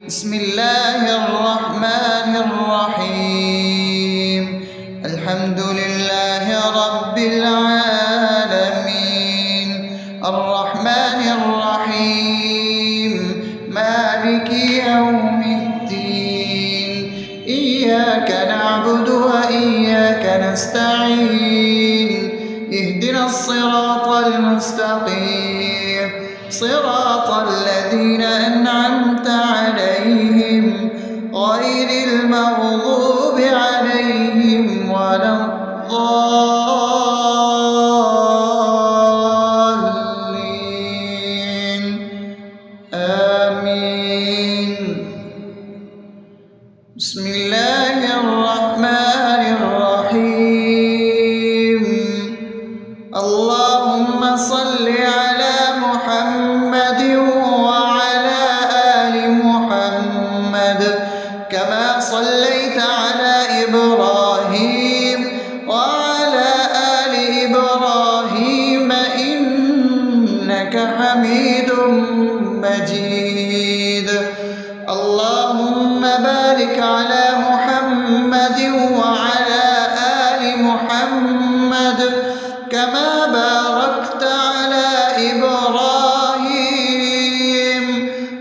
بسم الله الرحمن الرحيم. الحمد لله رب العالمين، الرحمن الرحيم، مالك يوم الدين. إياك نعبد وإياك نستعين، اهدنا الصراط المستقيم، صراط الذين أنعمت عليهم غير المغضوب عليهم ولا الضالين. آمين. بسم الله الرحمن الرحيم. اللهم صل على محمد وعلى آل محمد كما صليت على إبراهيم وعلى آل إبراهيم إنك حميد مجيد. اللهم بارك على محمد وعلى آل محمد كما باركت على إبراهيم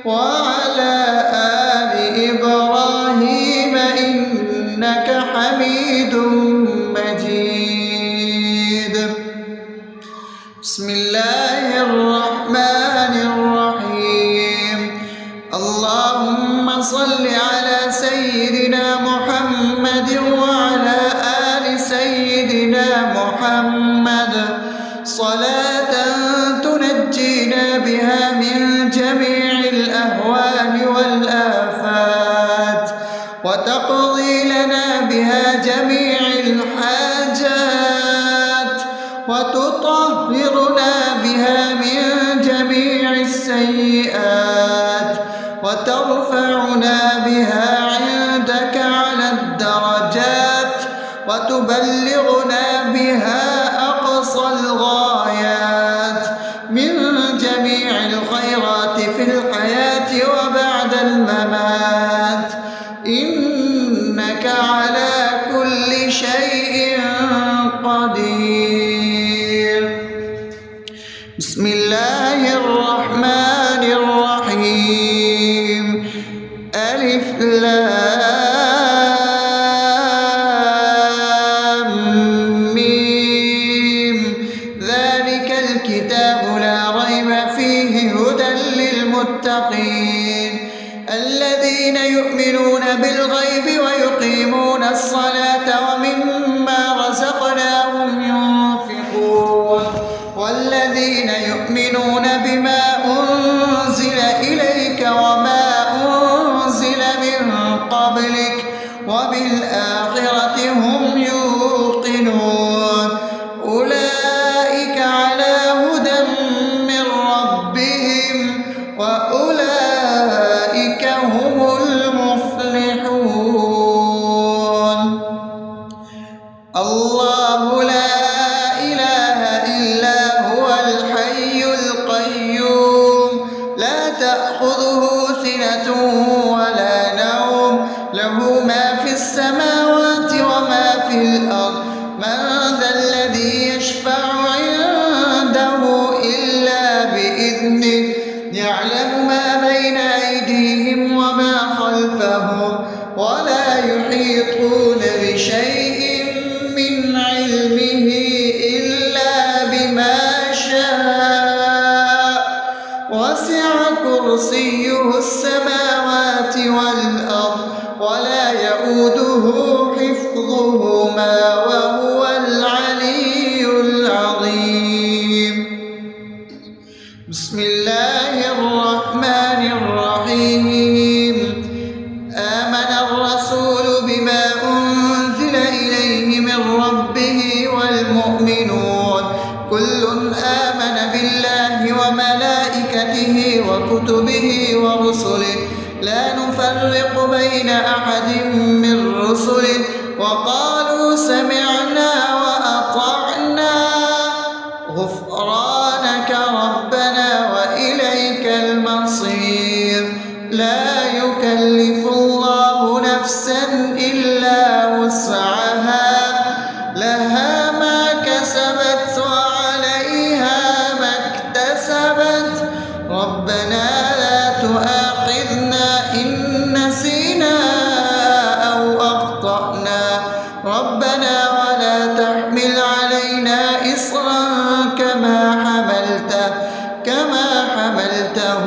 وعلى آل إبراهيم إنك حميد مجيد. بسم الله الرحمن الرحيم. اللهم صل على سيدنا محمد وعلى آل سيدنا محمد صلاة تنجينا بها من جميع الأهوال والآفات، وتقضي لنا بها جميع الحاجات، وتطهرنا بها من جميع السيئات، وترفعنا بها عندك على الدرجات، وتبلغنا بها أقصى الغايات من جميع الخيرات في الحياة وبعد الممات، إنك على كل شيء قدير. بسم الله الرحمن الرحيم. ألف لام ميم. ذلك الكتاب لا ريب فيه هدى للمتقين الذين يؤمنون بالغيب ويقيمون الصلاة ومما رزقناهم ينفقون والذين يؤمنون بما أنزل إليك وما أنزل من قبلك وبالآخرة هم يوقنون أولئك على هدى من ربهم وأولئك هم المفلحون. الله لا إله إلا هو الحي القيوم لا تأخذه سنة ولا نوم له ما في السماوات وما في الأرض. من ذا الذي يشفع عنده إلا بإذنه يعلم ما بين أيديهم وما خلفهم ولا يحيطون بشيء من علمه إلا بما شاء وسع كرسيه السماوات والأرض ولا يؤوده حفظهما وهو العلي العظيم. بسم الله الرحمن الرحيم. آمن الرسول بما أنزل إليه من ربه والمؤمنون كل آمن بالله وملائكته وكتبه ورسله لا نفرق بين أحد من رسله وقالوا سمعنا وأطعنا غفرانك ربنا وإليك المصير. لا يكلف يكلف الله نفسا إلا وسعها لها ما كسبت وعليها ما اكتسبت ربنا لا تؤاخذنا إن نسينا أو أخطأنا ربنا ولا تحمل علينا إصرا كما حملته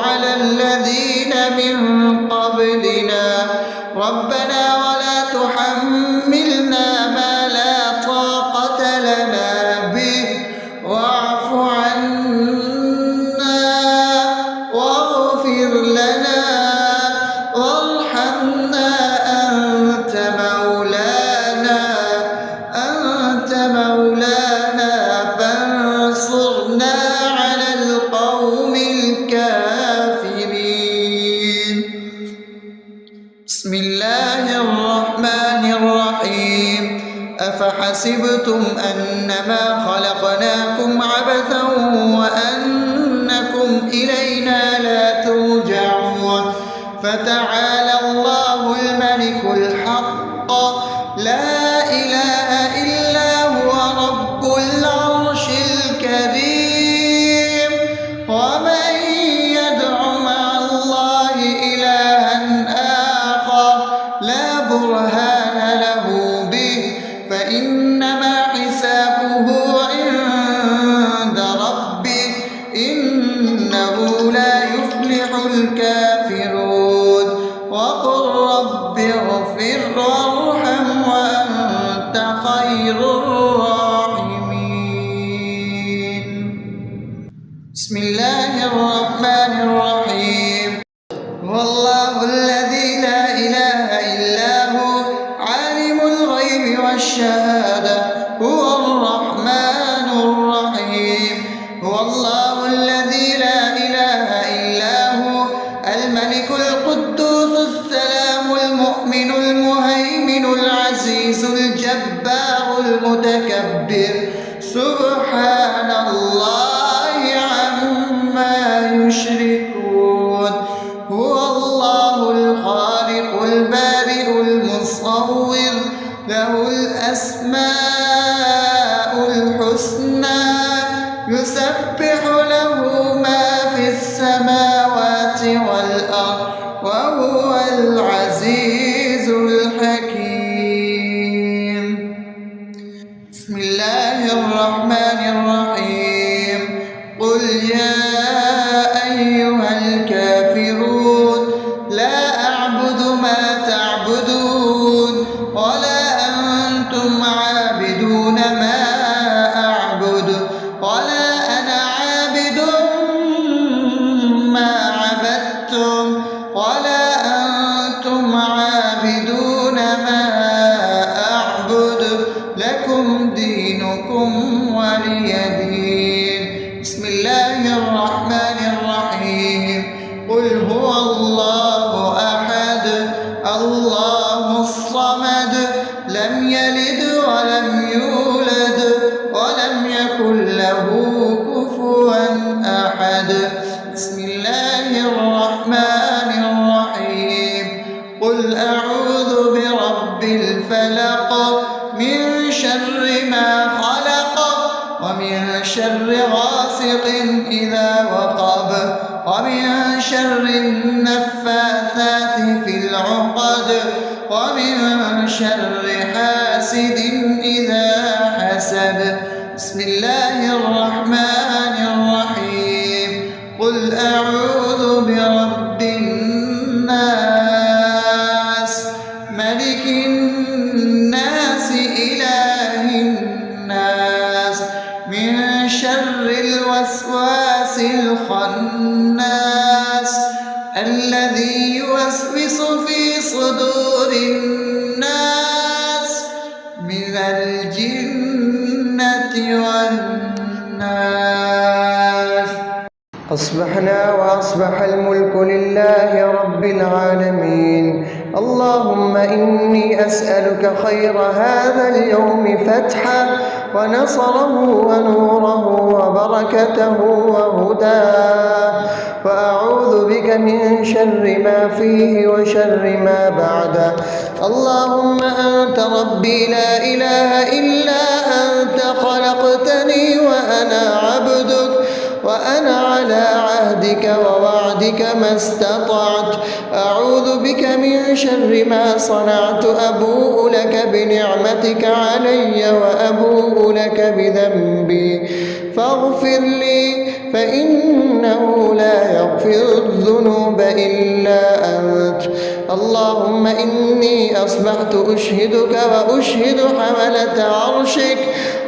على الذين من قبلنا ربنا ولا تحملنا ما لا طاقة لنا به واعف عنا واغفر لنا وارحمنا أنت مولانا فانصرنا على القوم الكافرين. بسم الله الرحمن الرحيم أفحسبتم أنما خلقناكم عبثا وأنكم إلينا لا ترجعون فتعالى الله الملك الحق لا إله إلا هو رب العرش الكريم ومن يدع مع الله إلها آخر لا برهان له به فإنما حسابه عند ربه إنه لا يفلح الكافرون وقل رب اغفر وارحم وأنت خير الراحمين. بسم الله الرحمن الرحيم هو الله الذي لا إله إلا هو عالم الغيب والشهادة هو الرحمن الرحيم هو الله الذي لا إله إلا هو الملك القدوس السلام المؤمن المهيمن العزيز الجبار المتكبر سبحان الله عما يشركون هو الله الخالق البارئ المصور له الأسماء الحسنى يسبح له ما في السماوات والأرض وهو العزيز الحكيم. بسم الله الرحمن الرحيم قل يا أيها الكافرون لا أعبد ما تعبدون ولا أنتم عابدون ما أعبد ولا أنا عابد ما عبدتم ولا أنتم عابدون ما أعبد لكم دينكم ولي دين. بسم الله الرحمن الرحيم قل هو الله أحد الله الصمد لم يلد ولم يولد ولم يكن له كفوا أحد. بسم الله الرحمن الرحيم قل أعوذ برب الفلق من شر ما خلق ومن شر غاسق إذا وقب ومن شر النفاثات في العقد ومن شر حاسد إذا حسد. بسم الله الرحمن الرحيم قل أعوذ برب الناس ملك الناس إله الناس من شر الوسواس الخناس الذي يوسوس في صدور الناس من الجنة والناس. أصبحنا وأصبح الملك لله رب العالمين اللهم إني أسألك خير هذا اليوم فتحه ونصره ونوره وبركته وهداه، وأعوذ بك من شر ما فيه وشر ما بعده. اللهم أنت ربي لا إله إلا أنت، خلقتني وأنا عبدك، وأنا على عهدك ووعدك ما استطعت. أعوذ بك من شر ما صنعت، أبوء لك بنعمتك علي وأبوء لك بذنبي، فاغفر لي فإنه لا يغفر الذنوب إلا أنت. اللهم إني أصبحت أشهدك وأشهد حملة عرشك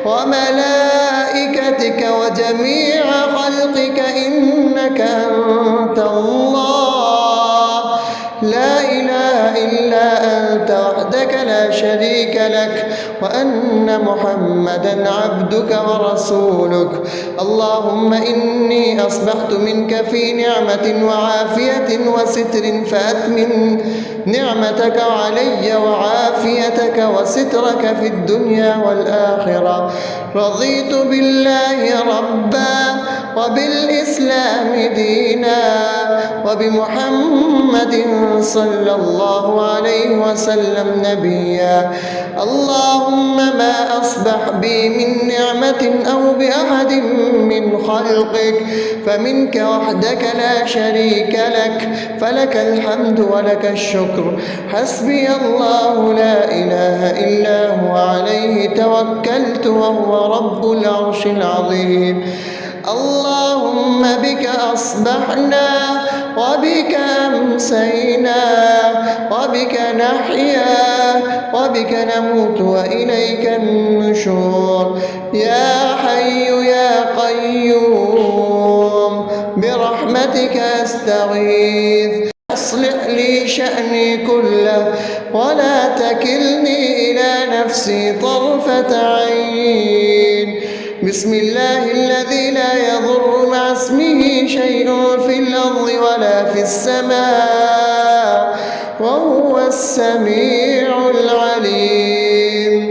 وملائكتك وجميع خلقك إنك أنت الله، لا إله إلا أنت وحدك لا شريك لك، وأن محمدا عبدك ورسولك. اللهم إني أصبحت منك في نعمة وعافية وستر، فأتمم نعمتك علي وعافيتك وسترك في الدنيا والآخرة. رضيت بالله ربا وبالإسلام دينا وبمحمد صلى الله عليه وسلم نبيا. اللهم ما أصبح بي من نعمة أو بأحد من خلقك فمنك وحدك لا شريك لك، فلك الحمد ولك الشكر. حسبي الله لا إله إلا هو، عليه توكلت وهو رب العرش العظيم. اللهم بك أصبحنا وبك أمسينا وبك نحيا وبك نموت وإليك النشور. يا حي يا قيوم برحمتك أستغيث، أصلح لي شأني كله ولا تكلني إلى نفسي طرفة عين. بسم الله الذي لا يضر مع اسمه شيء في الأرض ولا في السماء وهو السميع العليم.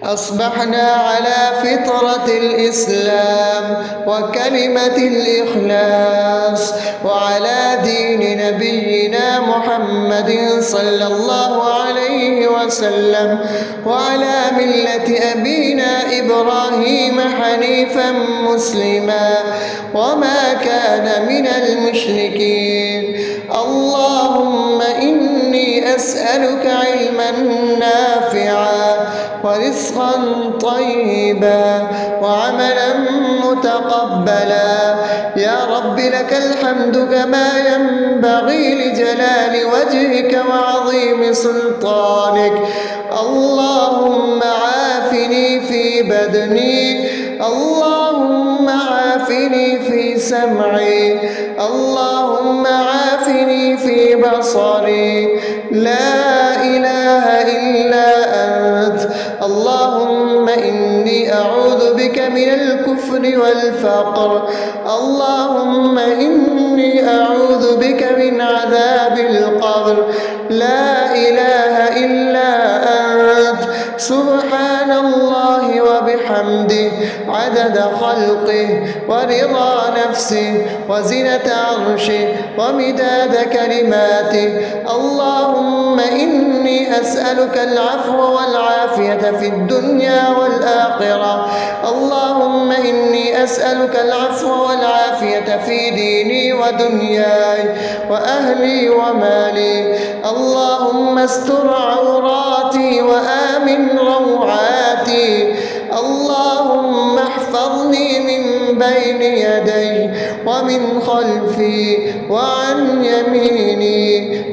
أصبحنا على فطرة الإسلام وكلمة الإخلاص وعلى دين نبينا محمد صلى الله عليه وسلم وعلى ملة أبينا إبراهيم حنيفا مسلما وما كان من المشركين. اللهم إني أسألك علما نافعا ورزقا طيبا وعملا متقبلا. يا رب لك الحمد كما ينبغي لجلال وجهك وعظيم سلطانك. اللهم عافني في بدني، اللهم عافني في سمعي، اللهم عافني في بصري. لا إله إلا أنت. اللهم إني أعوذ بك من الكفر والفقر. اللهم إني أعوذ بك من عذاب القبر. لا إله إلا أنت. سبحان الله وبحمده عدد خلقه ورضا نفسه وزنة عرشه ومداد كلماته. اللهم إني أسألك العفو والعافية في الدنيا والآخرة. اللهم إني أسألك العفو والعافية في ديني ودنياي وأهلي ومالي. اللهم استر عوراتي وآمن روعاتي. اللهم احفظني من بين يدي ومن خلفي وعن يميني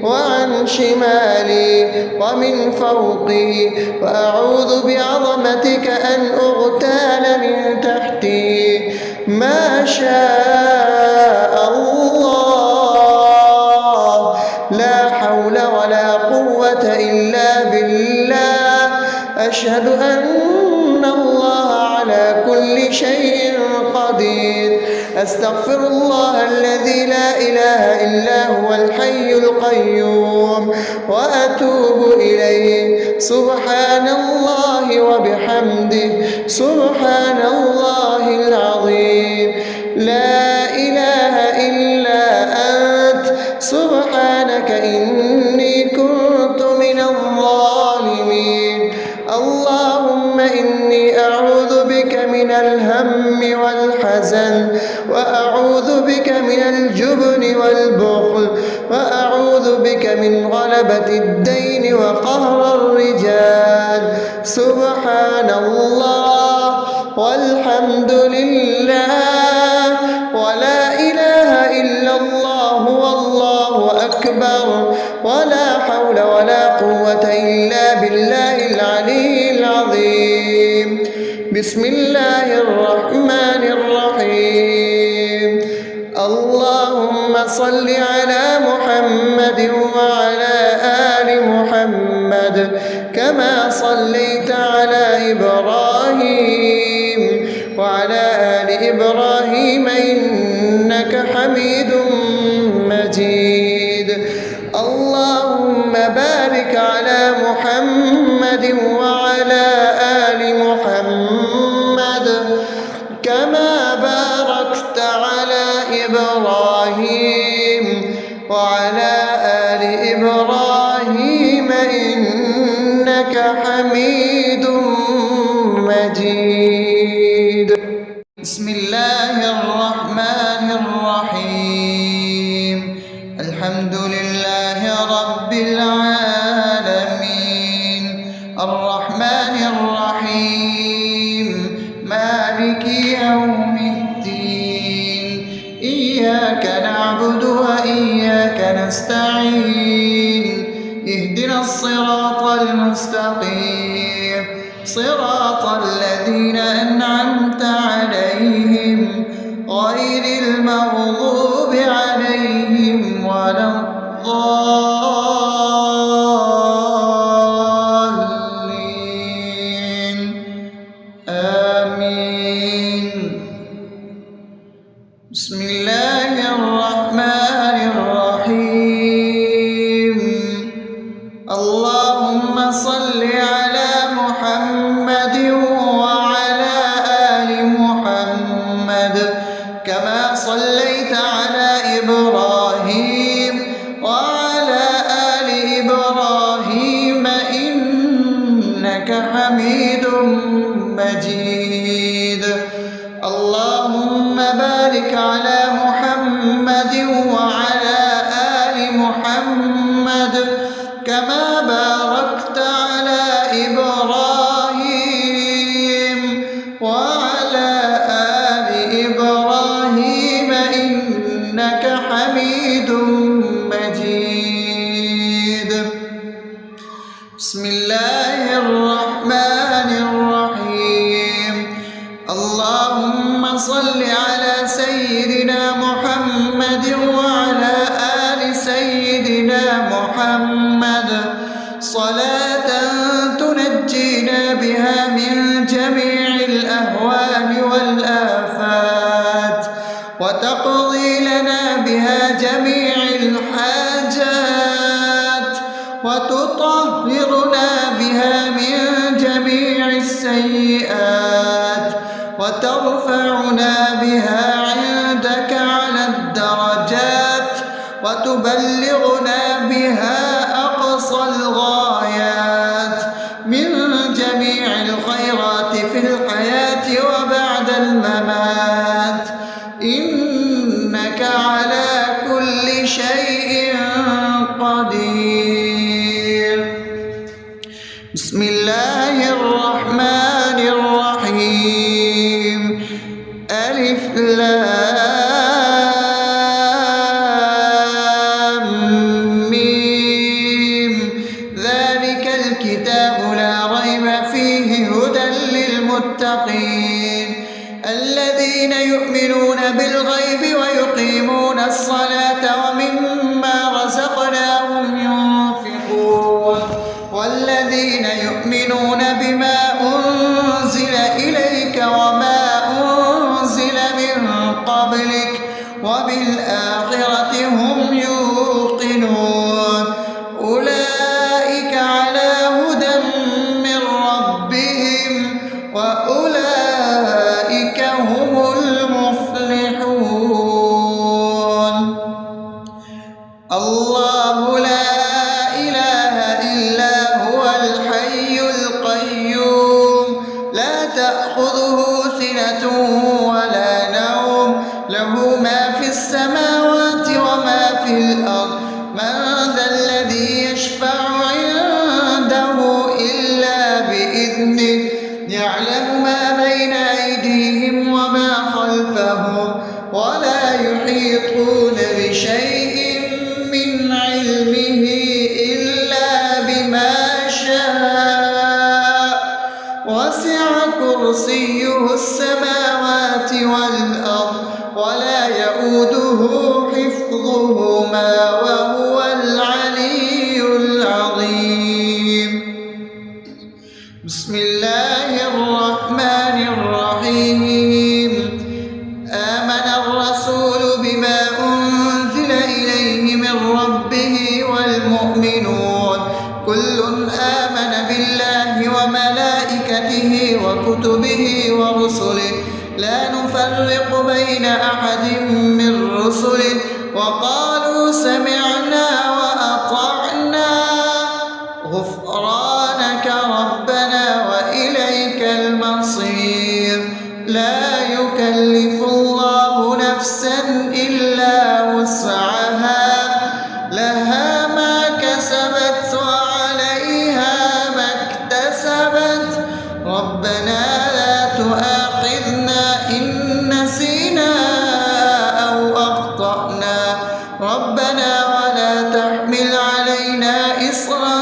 وعن شمالي ومن فوقي، وأعوذ بعظمتك أن أغتال من تحتي. ما شاء الله، لا حول ولا قوة إلا بالله. أشهد أن الله على كل شيء قدير. أستغفر الله الذي لا إله إلا هو الحي القيوم وأتوب إليه. سبحان الله وبحمده سبحان الله العظيم. لا إله إلا أنت سبحانك إني كنت من الظالمين. اللهم إني أعوذ بك من الهم والحزن، وأعوذ بك من الجبن والبخل، وأعوذ بك من غلبة الدين وقهر الرجال. سبحان الله والحمد لله ولا إله إلا الله والله أكبر ولا حول ولا قوة إلا بالله العلي العظيم. بسم الله الرحمن الرحيم. اللهم صل على محمد وعلى آل محمد كما صليت على إبراهيم وعلى آل إبراهيم إنك حميد مجيد. اللهم بارك على محمد وعلى آل محمد كما باركت على إبراهيم وعلى آل إبراهيم إنك حميد مجيد. بسم الله الرحمن الرحيم. الحمد لله رب العالمين الرحمن الرحيم مالك يوم الدين. إياك نعبد وإياك نستعين. اهدنا الصراط المستقيم صراط الذين أنعمت عليهم غير المغضوب عليهم ولا الضالين. آمين. بسم الله الرحمن الرحيم. اللهم صل على محمد وعلى آل محمد كما صليت على إبراهيم وعلى آل إبراهيم إنك حميد مجيد. اللهم بارك على محمد وعلى آل محمد كما باركت على إبراهيم وعلى آل إبراهيم إنك حميد مجيد. بسم الله الرحمن الرحيم. اللهم صل على سيدنا محمد وعلى آل سيدنا محمد صلاة تنجينا بها من جميع الأهوال والآفات وتقضي لنا بها جميع الحاجات وتطهرنا بها من جميع السيئات وترفعنا بها عندك على الدرجات وتبلغنا بها أقصى الغايات من جميع الخيرات في الحياة وبعد الممات إنك على كل شيء قدير. بسم الله الرحمن الرحيم. ألف لام ميم. ذلك الكتاب لا ريب فيه هدى للمتقين الذين يؤمنون بالغيب ويقيمون الصلاة ومما رزقناهم ينفقون والذين يؤمنون بإذنه يعلم ما بين أيديهم وما خلفهم ولا يحيطون بشيء من علمه إلا بما شاء وسع كرسيه السماوات والأرض ولا يئوده حفظهما وهو العلي العظيم. بسم الله الرحمن الرحيم. آمن الرسول بما أنزل إليه من ربه والمؤمنون كل آمن بالله وملائكته وكتبه ورسله لا نفرق بين أحد من رسله وقالوا سمعنا وأطعنا غفرانك ربنا وإليك المصير. لا يكلف الله نفسا إلا وسعها لها ما كسبت وعليها ما اكتسبت ربنا لا تؤاخذنا إن نسينا أو أخطأنا ربنا ولا تحمل علينا إصرا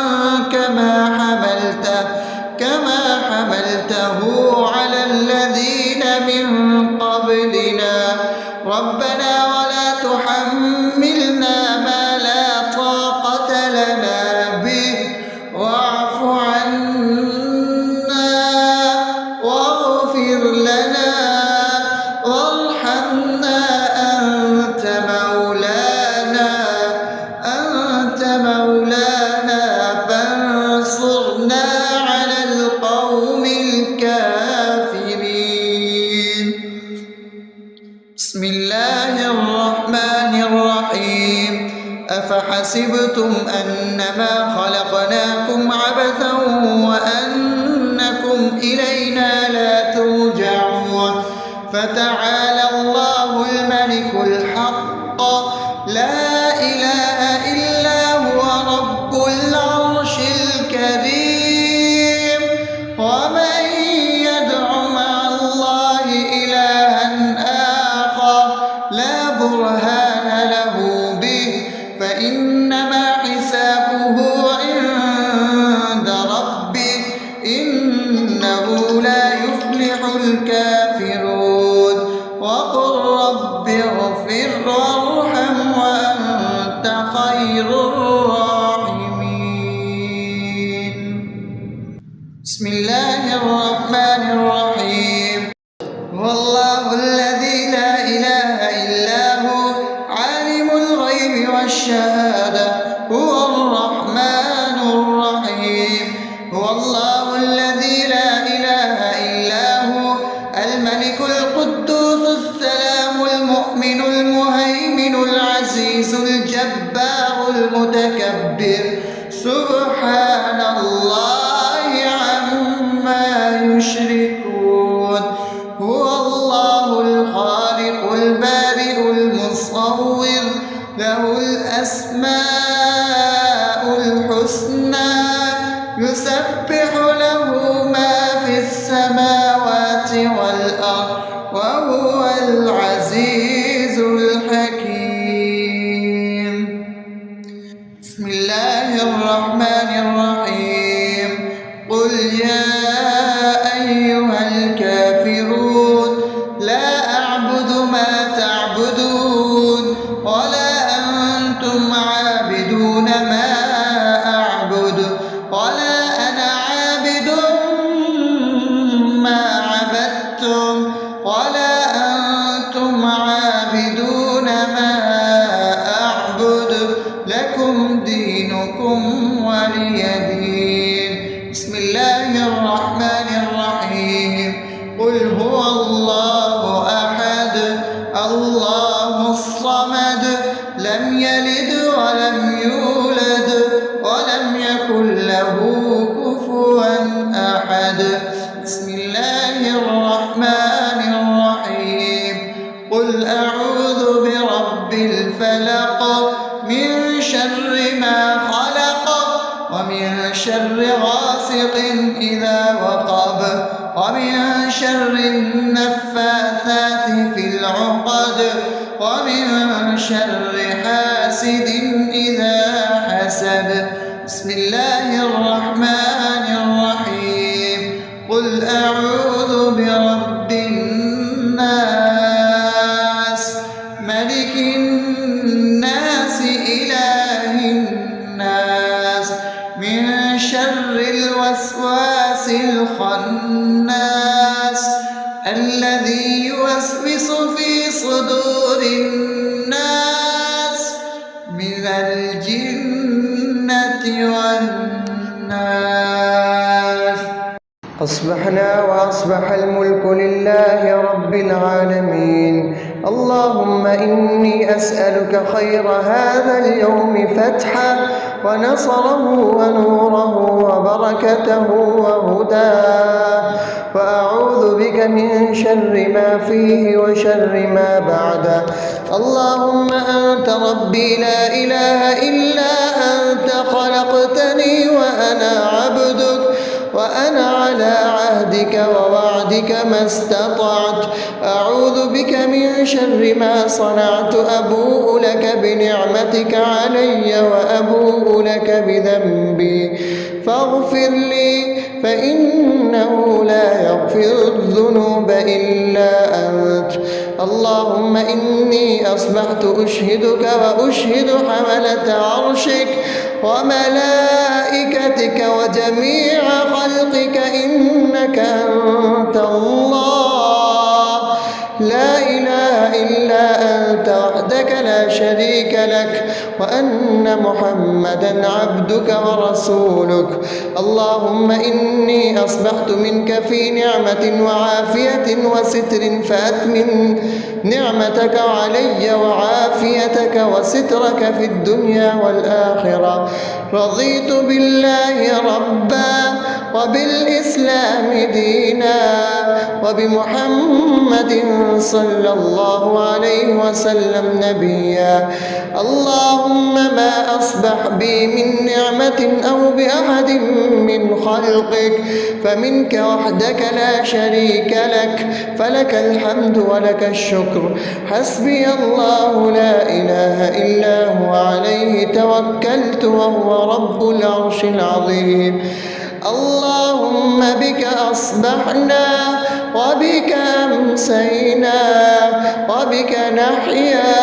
كما حملته على الذين من قبلنا ربنا ولا تحملنا ما لا طاقة لنا به واعف عنا واغفر لنا وارحمنا أنت مولانا فانصرنا على القوم الكافرين. بسم الله الرحمن الرحيم. أفحسبتم أنما خلقناكم عبثا وأنكم إلينا لا ترجعون فتعالى الله الملك الحق لا إله إلا هو رب العرش الكريم. ومن يدع مع الله إلها آخر لا برهان له به فإنما حسابه عند ربه إنه لا يفلح الكافرون. وقل رب اغفر وارحم وأنت خير الراحمين. بسم الله الرحمن الرحيم. هو الله الذي لا إله إلا هو عالم الغيب والشهادة هو الرحمن الرحيم. هو الله الذي لا إله إلا هو الملك القدوس السلام المؤمن المهيمن العزيز الجبار المتكبر سبحان الله عما يشركون. هو الله الخالق البارئ المصور له الأسماء الحسنى يسبح له ما في السماوات والأرض وهو العزيز الحكيم. بسم الله الرحمن الرحيم. قل يا أيها الكافرون لا أعبد ما تعبدون ولا أنتم عابدون ما أعبد ولا أنا عابد ما عبدتم ولا أنتم عابدون ما أعبد لكم دينكم ولي دين. بسم الله الرحمن الرحيم. قل هو الله أحد الله الصمد لم يلد ولم يولد ولم يكن له كفوا أحد. بسم الله الرحمن الرحيم. قل أعوذ برب الفلق من شر ما خلق ومن شر غاسق إذا وقب شر النفاثات في العقد ومن شر حاسد إذا حسد. بسم الله الرحمن الرحيم. قل أعوذ برب الناس ملك الناس إله الناس من شر الوسواس الخناس الذي يوسوس في صدور الناس من الجنة والناس. أصبحنا وأصبح الملك لله رب العالمين. اللهم إني أسألك خير هذا اليوم فتحه ونصره ونوره وبركته وهداه، وأعوذ بك من شر ما فيه وشر ما بعده. اللهم أنت ربي لا إله إلا أنت، خلقتني وأنا عبدك، وأنا على عهدك ووعدك ما استطعت. أعوذ بك من شر ما صنعت. أبوء لك بنعمتك علي وأبوء لك بذنبي فاغفر لي، فإنه لا يغفر الذنوب إلا أنت. اللهم إني أصبحت أشهدك وأشهد حملة عرشك وملائكتك وجميع خلقك إنك أنت الله لا إله إلا أنت وحدك لا شريك لك، وأن محمدا عبدك ورسولك. اللهم إني أصبحت منك في نعمة وعافية وستر، فأتمم نعمتك علي وعافيتك وسترك في الدنيا والآخرة. رضيت بالله ربا وبالإسلام دينا وبمحمد صلى الله عليه وسلم نبيا. اللهم ما أصبح بي من نعمة أو بأحد من خلقك فمنك وحدك لا شريك لك، فلك الحمد ولك الشكر. حسبي الله لا إله إلا هو عليه توكلت وهو رب العرش العظيم. اللهم بك أصبحنا وبك أمسينا وبك نحيا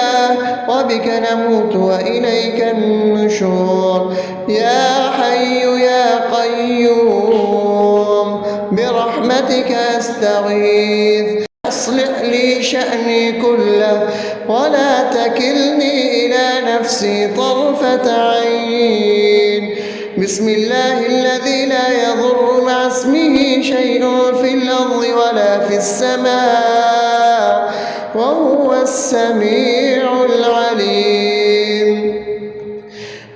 وبك نموت وإليك النشور. يا حي يا قيوم برحمتك أستغيث، أصلح لي شأني كله ولا تكلني إلى نفسي طرفة عين. بسم الله الذي لا يضر مع اسمه شيء في الأرض ولا في السماء وهو السميع العليم.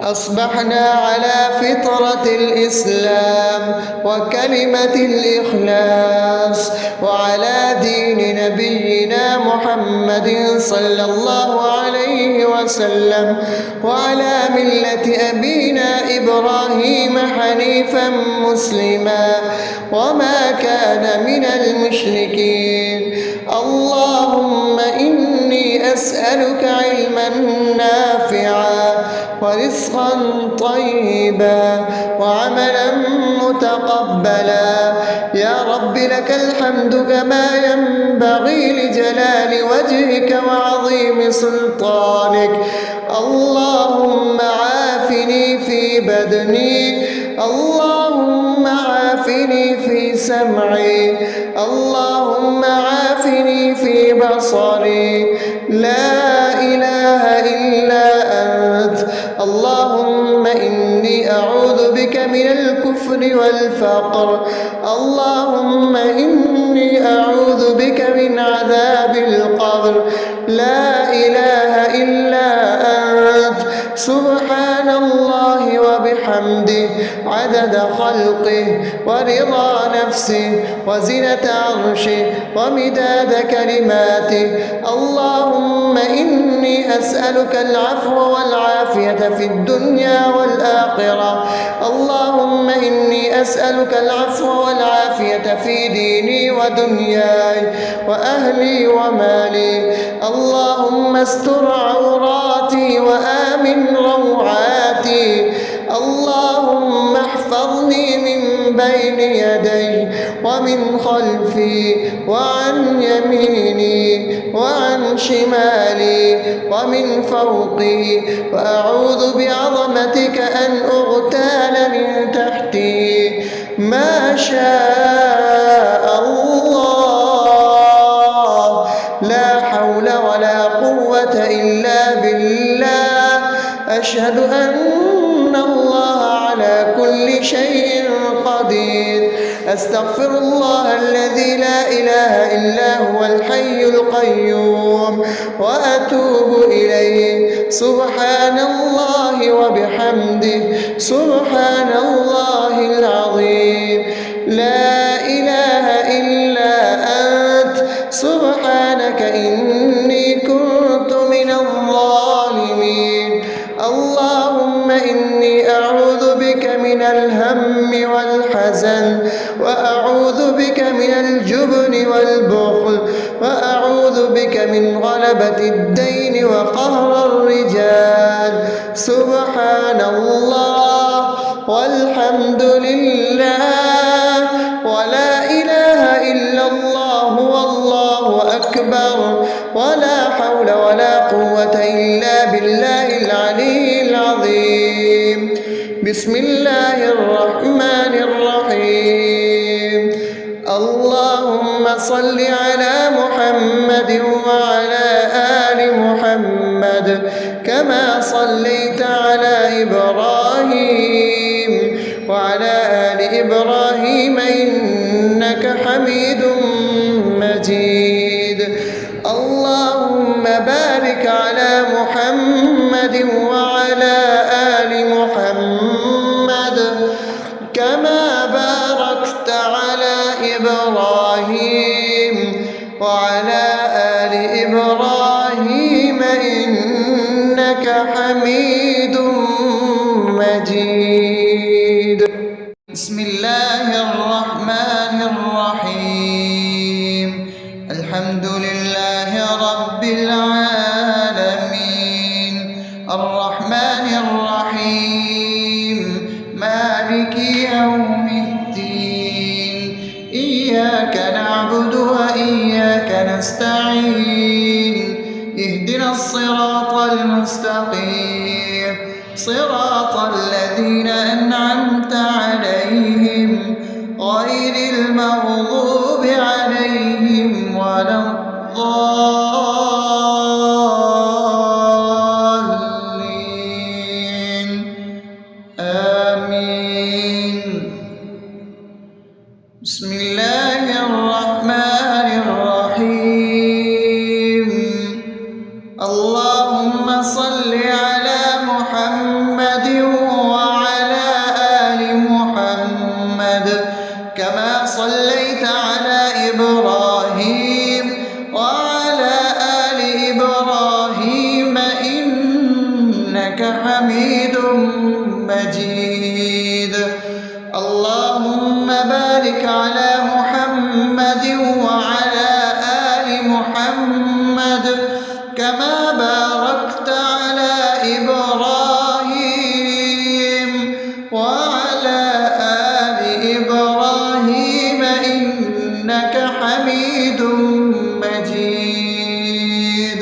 أصبحنا على فطرة الإسلام وكلمة الإخلاص وعلى دين نبينا محمد صلى الله عليه وسلم وعلى ملة أبينا إبراهيم حنيفا مسلما وما كان من المشركين. اللهم إني أسألك علما نافعا ورزقا طيبا وعملا متقبلا. يا رب لك الحمد كما ينبغي لجلال وجهك وعظيم سلطانك. اللهم عافني في بدني، اللهم عافني في سمعي، اللهم عافني في بصري. لا إله إلا أنت. اللهم إني أعوذ بك من الكفر والفقر. اللهم إني أعوذ بك من عذاب القبر. لا إله إلا أنت. سبحان الله وبحمده عدد خلقه ورضا نفسه وزنة عرشه ومداد كلماته. اللهم إني أسألك العفو والعافية في الدنيا والآخرة. اللهم إني إني أسألك العفو والعافية في ديني ودنياي وأهلي ومالي. اللهم استر عوراتي وآمن روعاتي. اللهم احفظني من بين يدي ومن خلفي وعن يميني وعن شمالي ومن فوقي، وأعوذ بعظمتك أن أغتال من تحتي. ما شاء الله، لا حول ولا قوة إلا بالله. أشهد أن الله على كل شيء قدير. أستغفر الله الذي لا إله إلا هو الحي القيوم وأتوب إليه. سبحان الله وبحمده، سبحان الله العظيم. لا إله إلا أنت، سبحانك إني كنت من الظالمين. اللهم إني أعوذ بك من الهم والحزن، وأعوذ بك من الجبن والبخل، وأعوذ بك من غلبة الدين وقهر الرجال. سبحان الله والحمد لله ولا إله إلا الله والله أكبر، ولا حول ولا قوة إلا بالله العلي العظيم. بسم الله الرحمن الرحيم. اللهم صل على محمد وعلى آل محمد كما صليت على إبراهيم وعلى آل إبراهيم إنك حميد مجيد. اللهم بارك على محمد وعلى آل محمد كما باركت على إبراهيم وعلى آل إبراهيم إنك حميد مجيد. بسم الله الرحمن الرحيم. الحمد لله رب العالمين، الرحمن الرحيم، مالك يوم الدين. إياك نعبد وإياك نستعين. اهدنا الصراط المستقيم، صراط الذين أنعمت عليهم غير المغضوب عليهم ولا الضالين. آمين. بسم الله الرحمن الرحيم. اللهم صل على محمد وعلى آل محمد كما صليت على إبراهيم وعلى آل إبراهيم إنك حميد مجيد. اللهم بارك على محمد وعلى آل محمد كما باركت على إبراهيم وعلى آل إبراهيم إنك حميد مجيد.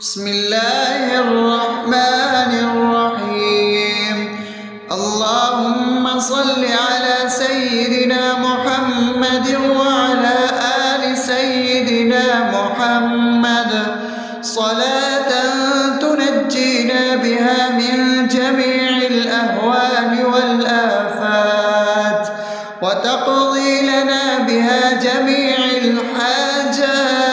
بسم الله الرحمن الرحيم. اللهم صل على سيدنا محمد وعلى آل سيدنا محمد صلاة تنجينا بها من جميع الأهوال والآفات، وتقضي لنا بها جميع الحاجات،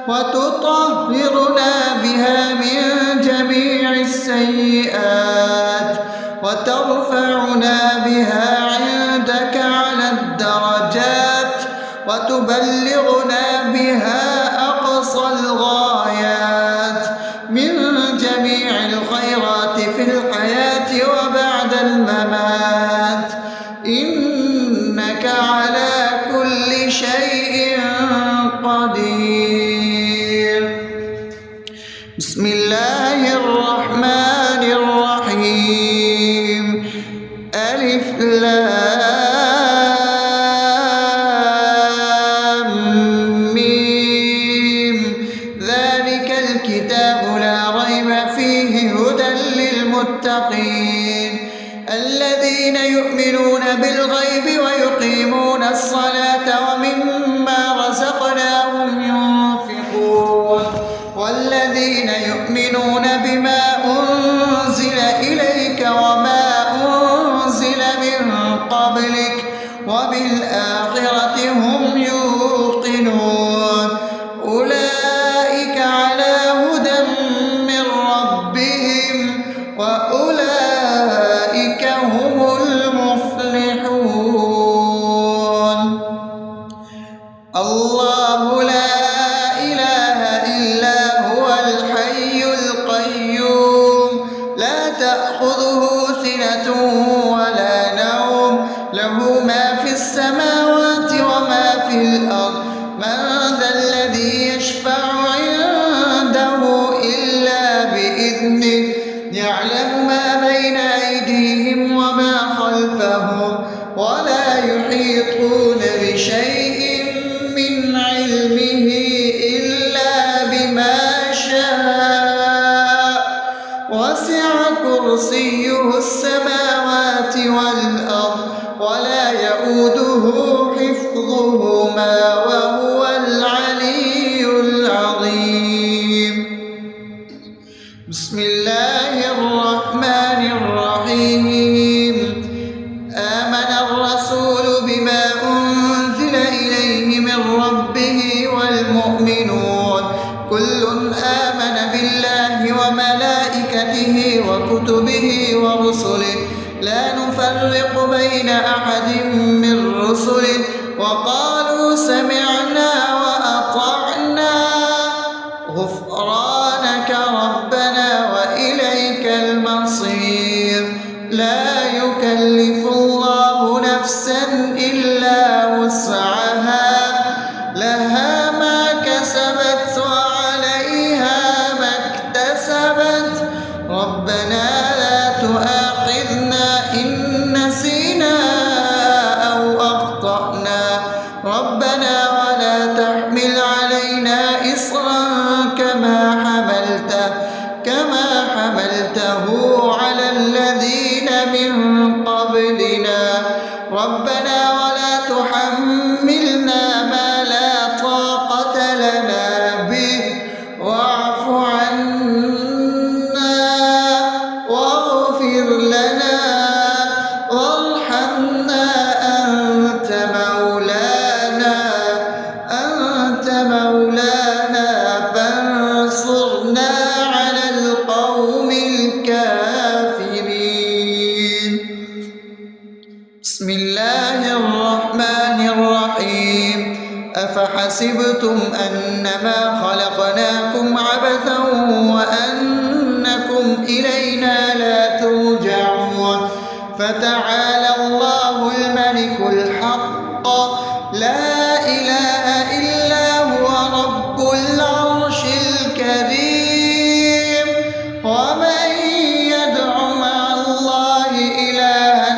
وتطهرنا بها من جميع السيئات، وترفعنا بها عندك على الدرجات، وتبلغنا بها أقصى الغايات من جميع الخيرات في الحياة وبعد الممات. لام ميم ذلك الكتاب لا ريب فيه هدى للمتقين الذين يؤمنون بالغيب ويقيمون الصلاة ومما رزقناهم ينفقون والذين يؤمنون بما أنزل إليك وما أنزل من قبلك وبالآخرة هم يوقنون أولئك على هدى من ربهم وأولئك هم المفلحون الله لا إله إلا هو الحي القيوم لا تأخذه سنة ولا نوم له ما في السماوات وما في الأرض من ذا الذي يشفع عنده إلا بإذنه يعلم ما بين أيديهم وما خلفهم ولا يحيطون بشيء من علمه إلا بما شاء وسع كرسيه السماوات والأرض ولا يؤوده حفظهما وهو العلي العظيم بسم الله الرحمن الرحيم آمن الرسول بما أنزل إليه من ربه والمؤمنون كل آمن بالله وملائكته وكتبه ورسله لا نفرق بين أحد من رسله وقالوا سمعنا وأطعنا غفرانك ربنا وإليك المصير لا يكلف الله نفسا إلا وسعها لها ما كسبت وعليها ما اكتسبت ربنا لا تؤاخذنا إن نسينا أو أخطأنا ربنا ولا تحمل علينا إصرا كما حملته على الذين من قبلنا ربنا ولا تحملنا ما لا طاقة لنا به واعف عنا واغفر لنا وارحمنا أنت مولانا فانصرنا على القوم الكافرين بسم الله الرحمن الرحيم أفحسبتم أنما خلقناكم عبثا وأنكم إلينا لا ترجعون فتعالى الله الملك الحق لا إله إلا هو رب العرش الكريم ومن يدع مع الله إلها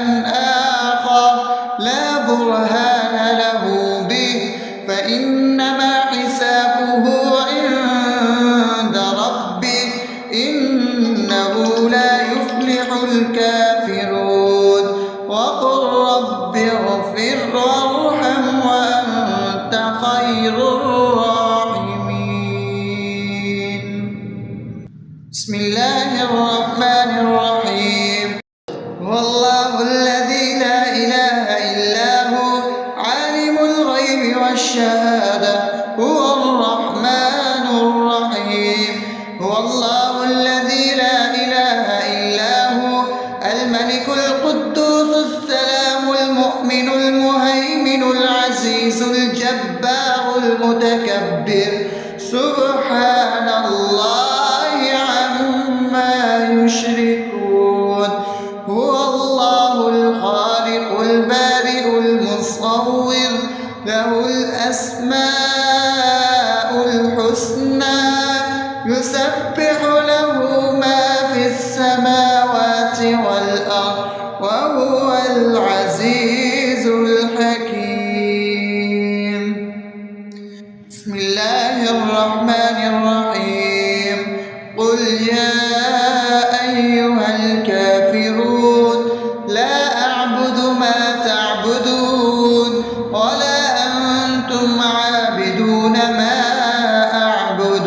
آخر لا برهان له به فإنما حسابه عند ربه إنه لا يفلح الكافرون وقل رب اغفر وارحم وأنت خير الراحمين بسم الله الرحمن الرحيم هو الله الذي لا إله إلا هو عالم الغيب والشهادة هو الرحمن الرحيم هو الله الذي لا إله إلا هو الملك القدوس السلام المؤمن المهيمن العزيز الجبار المتكبر سبحان الله عما يشركون هو الله الخالق البارئ المصور له الأسماء الحسنى يسبح له ما في السماوات والأرض وهو العزيز الحكيم. بسم الله الرحمن الرحيم. قل يا أيها الكافرون لا أعبد ما تعبدون ولا أنتم عابدون ما أعبد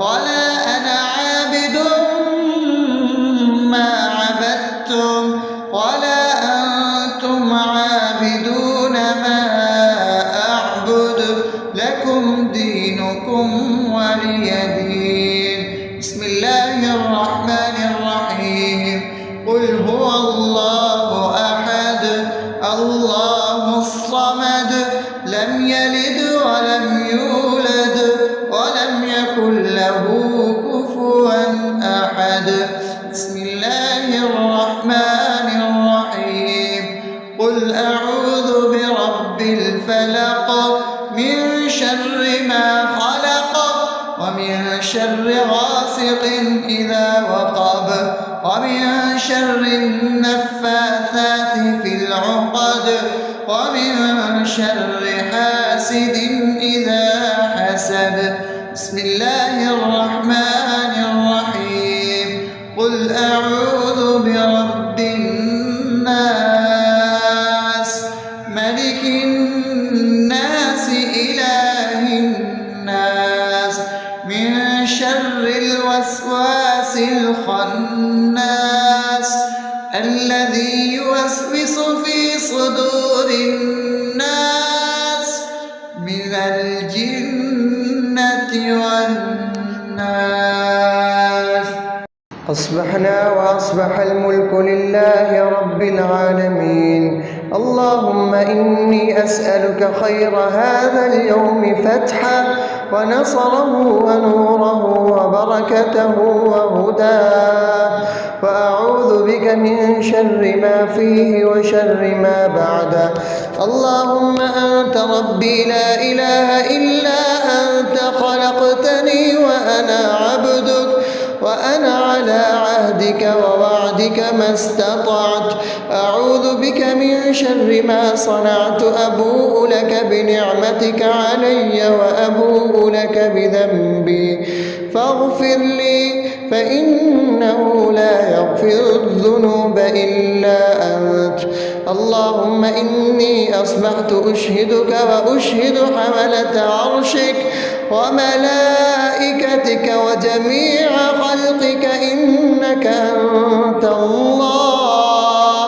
ولا أنا عابد ما عبدتم ولا أنتم عابدون ما أعبد لكم دينكم ولي دين. بسم الله الرحمن الرحيم. قل هو الله أحد الله الصمد لم يلد ولم يولد ولم يكن له كفوا أحد. بسم الله الرحمن الرحيم. قل أعوذ برب الفلق من شر ما خلق ومن شر غاسق إذا وقب ومن شر النفاثات في العقد ومن شر حاسد إذا حسد. بسم الله الرحمن الرحيم. قل أعوذ برب الناس ملك الناس إله الناس من شر الوسواس الخناس الذي يوسوس في صدور الناس من الجنة والناس. أصبحنا وأصبح الملك لله رب العالمين. اللهم إني أسألك خير هذا اليوم فتحه ونصره ونوره وبركته وهداه، وأعوذ بك من شر ما فيه وشر ما بعده. اللهم أنت ربي لا إله إلا أنت خلقتني وأنا عبدك وأنا على عهدك ووعدك ما استطعت. أعوذ بك من شر ما صنعت. أبوء لك بنعمتك علي وأبوء لك بذنبي فاغفر لي فإنه لا يغفر الذنوب إلا أنت. اللهم إني أصبحت أشهدك وأشهد حملة عرشك وملائكتك وجميع خلقك إنك أنت الله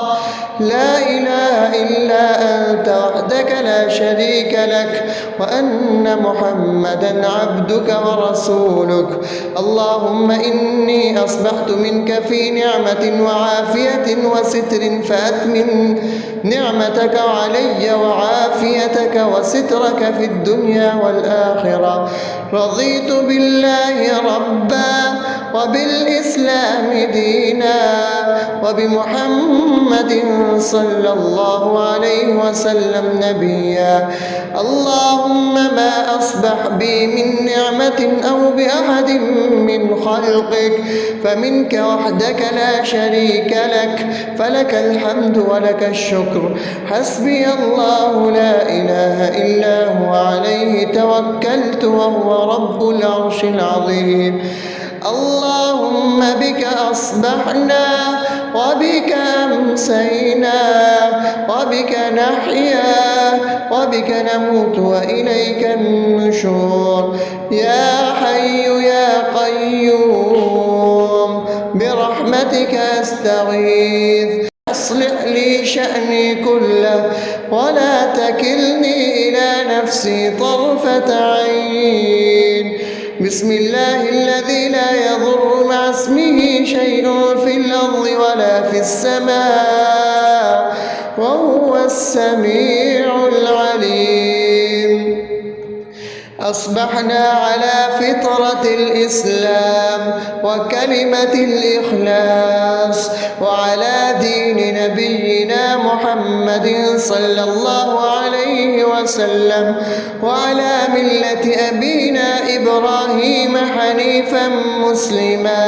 لا إله إلا أنت وحدك لا شريك لك وأن محمدا عبدك ورسولك. اللهم إني أصبحت منك في نعمة وعافية وستر فأتمم نعمتك علي وعافيتك وسترك في الدنيا والآخرة. رضيت بالله ربا وبالإسلام دينا وبمحمد صلى الله عليه وسلم نبيا. اللهم ما أصبح بي من نعمة أو بأحد من خلقك فمنك وحدك لا شريك لك فلك الحمد ولك الشكر. حسبي الله لا إله إلا هو عليه توكلت وهو رب العرش العظيم. اللهم بك أصبحنا وبك أمسينا وبك نحيا وبك نموت وإليك النشور. يا حي يا قيوم برحمتك أستغيث. أصلح لي شأني كله ولا تكلني إلى نفسي طرفة عين. بسم الله الذي لا يضر مع اسمه شيء في الأرض ولا في السماء وهو السميع العليم. أصبحنا على فطرة الإسلام وكلمة الإخلاص وعلى دين نبينا محمد صلى الله عليه وسلم وعلى ملة أبينا إبراهيم حنيفا مسلما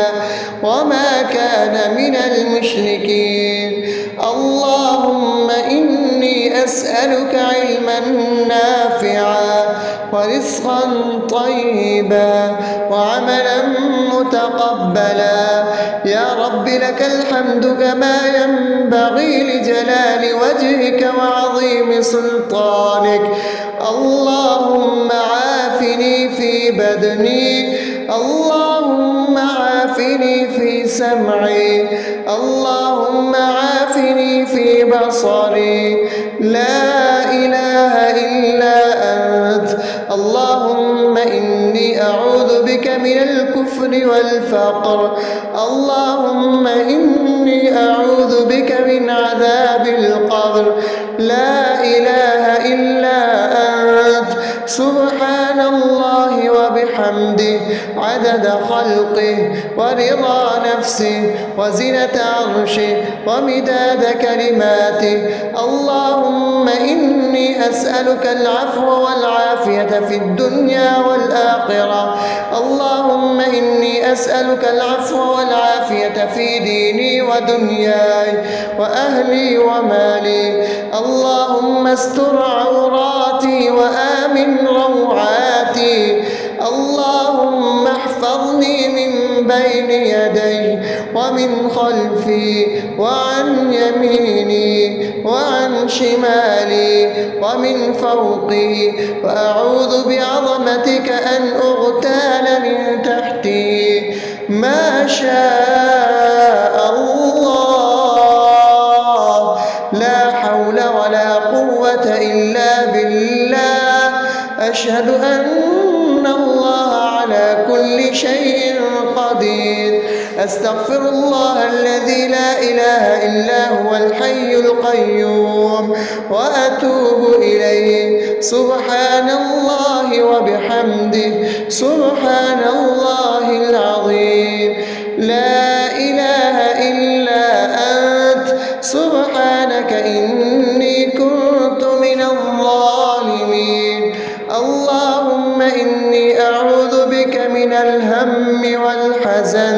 وما كان من المشركين. اللهم أسألك علما نافعا ورزقا طيبا وعملا متقبلا. يا رب لك الحمد كما ينبغي لجلال وجهك وعظيم سلطانك. اللهم عافني في بدني، اللهم عافني في سمعي، اللهم عافني في بصري. لا إله إلا أنت. اللهم إني أعوذ بك من الكفر والفقر. اللهم إني أعوذ بك من عذاب القبر. لا إله إلا أنت. سبحان الله وبحمده عدد خلقه ورضا نفسه وزنة عرشه ومداد كلماته. اللهم إني أسألك العفو والعافية في الدنيا والآخرة. اللهم إني أسألك العفو والعافية في ديني ودنياي وأهلي ومالي. اللهم استر عوراتي وآمن روعاتي. اللهم احفظني من بين يدي ومن خلفي وعن يميني وعن شمالي ومن فوقي، وأعوذ بعظمتك أن أغتال من تحتي. ما شاء الله، لا حول ولا قوة إلا بالله. أشهد أن الله على كل شيء قدير. أستغفر الله الذي لا إله إلا هو الحي القيوم وأتوب إليه. سبحان الله وبحمده سبحان الله العظيم. لا إله إلا أنت. سبحانك إني كنت من الظالمين. اللهم إني أعوذ بك من الهم والحزن،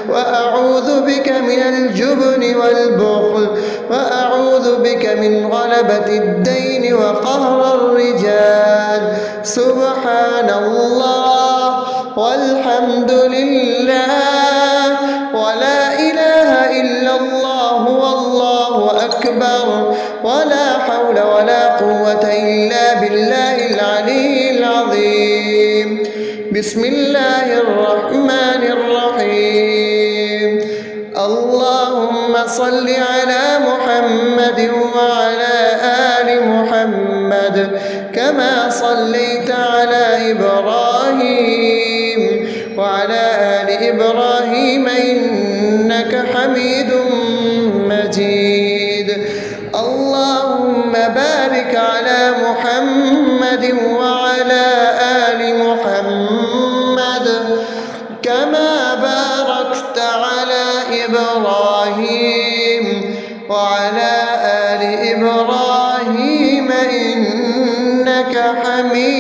وأعوذ بك من الجبن والبخل، وأعوذ بك من غلبة الدين وقهر الرجال. سبحان الله والحمد لله ولا إله إلا الله والله أكبر، ولا حول ولا قوة إلا بالله العلي العظيم. بسم الله الرحمن الرحيم. اللهم صل على محمد وعلى آل محمد كما صليت على إبراهيم وعلى آل إبراهيم إنك حميد مجيد. اللهم بارك على محمد وعلى آل محمد كما باركت على إبراهيم وعلى آل إبراهيم إنك حميد